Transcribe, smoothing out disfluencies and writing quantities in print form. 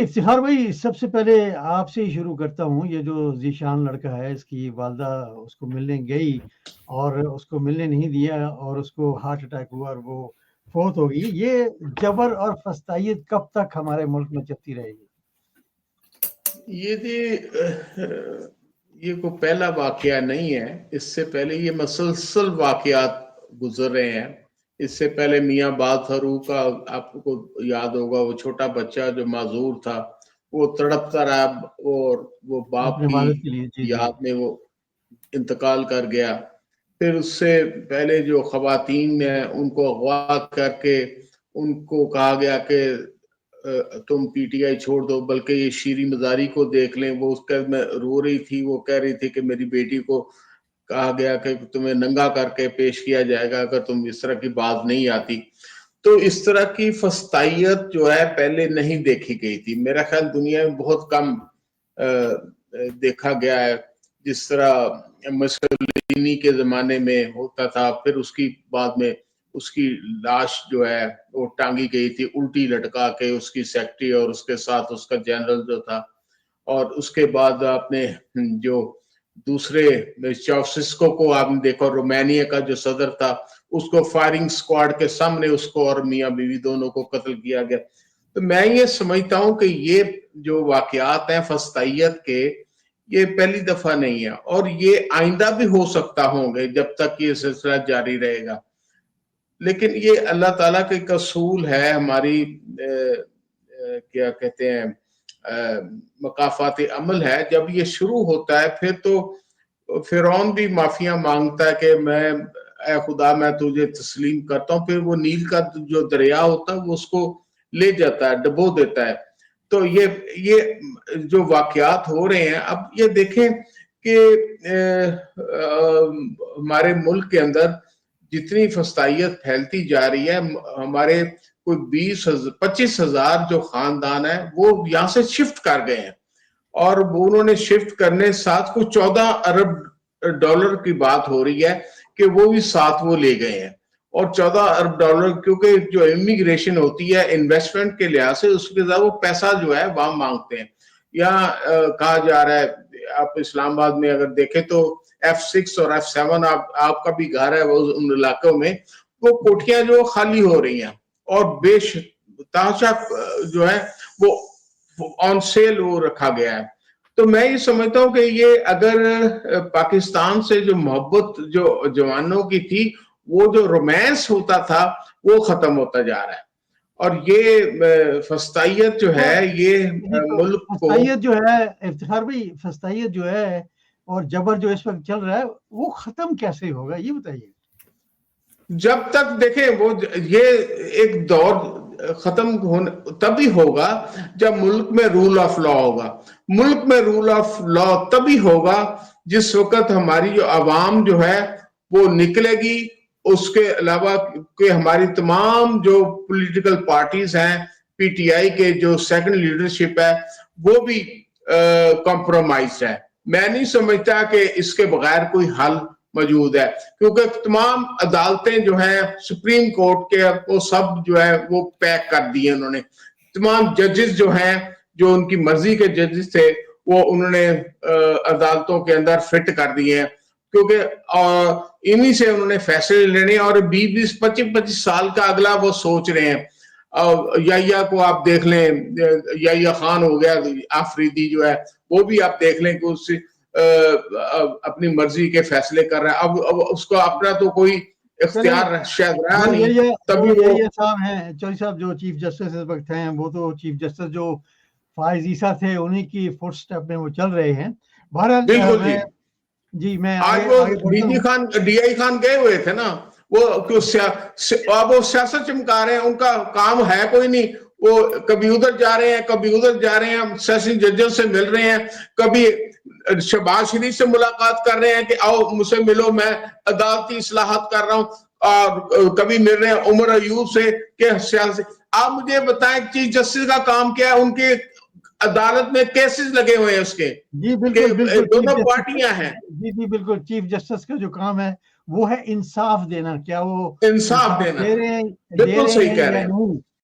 افتخار بھائی، سب سے پہلے آپ سے ہی شروع کرتا ہوں. یہ جو ذیشان لڑکا ہے، اس کی والدہ اس کو ملنے گئی اور اس کو ملنے نہیں دیا اور اس کو ہارٹ اٹیک ہوا اور وہ فوت ہو گئی. یہ جبر اور فسطائیت کب تک ہمارے ملک میں چلتی رہے گی؟ یہ یہ کوئی پہلا واقعہ نہیں ہے. اس سے پہلے یہ مسلسل واقعات گزر رہے ہیں. اس سے پہلے میاں باد فاروق کا آپ کو یاد ہوگا، وہ چھوٹا بچہ جو معذور تھا، وہ تڑپتا رہا اور وہ باپ اپنے کی والد کے لیے. جی جی. یاد میں وہ انتقال کر گیا. پھر اس سے پہلے جو خواتین ہیں ان کو اغوا کر کے ان کو کہا گیا کہ تم پی ٹی آئی چھوڑ دو، بلکہ یہ شیریں مزاری کو دیکھ لیں. وہ اس کا میں رو رہی تھی، وہ کہہ رہی تھی کہ میری بیٹی کو کہا گیا کہ تمہیں ننگا کر کے پیش کیا جائے گا اگر تم اس طرح کی بات نہیں آتی. تو اس طرح کی فسطائیت جو ہے پہلے نہیں دیکھی گئی تھی. میرا خیال دنیا میں بہت کم دیکھا گیا ہے. جس طرح مسولینی کے زمانے میں ہوتا تھا، پھر اس کی بعد میں اس کی لاش جو ہے وہ ٹانگی گئی تھی الٹی لٹکا کے، اس کی سیکٹری اور اس کے ساتھ اس کا جنرل جو تھا. اور اس کے بعد آپ نے جو دوسرے چاوشسکو کو آپ نے دیکھا، رومانیہ کا جو صدر تھا، اس کو فائرنگ سکواڈ کے سامنے اس کو اور میاں بیوی دونوں کو قتل کیا گیا. تو میں یہ سمجھتا ہوں کہ یہ جو واقعات ہیں فسطائیت کے، یہ پہلی دفعہ نہیں ہے اور یہ آئندہ بھی ہو سکتا ہوں گے جب تک یہ سلسلہ جاری رہے گا. لیکن یہ اللہ تعالیٰ کا ایک اصول ہے، ہماری کیا کہتے ہیں مقافات عمل ہے. جب یہ شروع ہوتا ہے پھر تو فرعون بھی معافیاں مانگتا ہے کہ میں اے خدا میں تجھے تسلیم کرتا ہوں. پھر وہ نیل کا جو دریا ہوتا ہے وہ اس کو لے جاتا ہے، ڈبو دیتا ہے. تو یہ جو واقعات ہو رہے ہیں، اب یہ دیکھیں کہ ہمارے ملک کے اندر جتنی فسطائیت پھیلتی جا رہی ہے، ہمارے کوئی 25 ہزار جو خاندان ہیں وہ یہاں سے شفٹ کر گئے ہیں. اور انہوں نے شفٹ کرنے ساتھ کو 14 ارب ڈالر کی بات ہو رہی ہے کہ وہ بھی ساتھ وہ لے گئے ہیں. اور 14 ارب ڈالر، کیونکہ جو امیگریشن ہوتی ہے انویسٹمنٹ کے لحاظ سے، اس کے ساتھ وہ پیسہ جو ہے وہاں مانگتے ہیں. یہاں کہا جا رہا ہے، آپ اسلام آباد میں اگر دیکھیں تو F6 اور F7 آپ کا بھی گھر ہے وہ ان علاقوں میں، وہ کوٹھیاں جو خالی ہو رہی ہیں اور بے تحاشا جو ہے وہ آن سیل وہ رکھا گیا ہے. تو میں یہ سمجھتا ہوں کہ یہ اگر پاکستان سے جو محبت جو جوانوں کی تھی، وہ جو رومانس ہوتا تھا وہ ختم ہوتا جا رہا ہے. اور یہ فسطائیت جو ہے یہ ملک کو، فسطائیت جو ہے افتخار بھائی، فسطائیت جو ہے اور جبر جو اس وقت چل رہا ہے وہ ختم کیسے ہوگا یہ بتائیے. جب تک دیکھیں وہ یہ ایک دور ختم تبھی ہوگا جب ملک میں رول آف لا ہوگا. ملک میں رول آف لا تبھی ہوگا جس وقت ہماری جو عوام جو ہے وہ نکلے گی. اس کے علاوہ کہ ہماری تمام جو پولیٹیکل پارٹیز ہیں، پی ٹی آئی کے جو سیکنڈ لیڈرشپ ہے وہ بھی کمپرومائز ہے. میں نہیں سمجھتا کہ اس کے بغیر کوئی حل موجود ہے، کیونکہ تمام عدالتیں جو ہیں سپریم کورٹ کے وہ سب جو ہے وہ پیک کر دیے انہوں نے. تمام ججز جو ہیں جو ان کی مرضی کے ججز تھے وہ انہوں نے عدالتوں کے اندر فٹ کر دیے ہیں، کیونکہ انہی سے انہوں نے فیصلے لینے. اور 20-25 سال کا اگلا وہ سوچ رہے ہیں. یا کو آپ دیکھ لیں، یا خان ہو گیا آفریدی جو ہے، وہ بھی آپ دیکھ لیں کہ اس اپنی مرضی کے فیصلے کر رہا ہے. اب اس کو اپنا تو کوئی اختیار شاید رہا نہیں. تبھی وہ صاحب ہیں چوہدری صاحب جو چیف جسٹس اس وقت ہیں، وہ تو چیف جسٹس جو فائز عیسیٰ تھے انہی کی فٹ سٹیپ میں وہ چل رہے ہیں. بالکل جی میں آج وہ ڈی آئی خان گئے ہوئے تھے نا، وہ سیاست چمکا رہے ہیں. ان کا کام ہے کوئی نہیں. وہ کبھی ادھر جا رہے ہیں کبھی ادھر جا رہے ہیں، سیشن ججز سے مل رہے ہیں، کبھی شہباز شریف سے ملاقات کر رہے ہیں کہ آؤ مجھ سے ملو، میں عدالتی اصلاحات کر رہا ہوں. اور کبھی مل رہے ہیں عمر ایوب سے کہ سیاسی. آپ مجھے بتائیں چیف جسٹس کا کام کیا ہے؟ ان کے عدالت میں کیسز لگے ہوئے ہیں اس کے. جی بالکل دونوں پارٹیاں ہیں. جی بالکل. چیف جسٹس کا جو کام ہے وہ ہے انصاف دینا. کیا وہ انصاف دینا. دے رہے بالکل صحیح ہیں کہہ یا رہے ہیں. نہیں،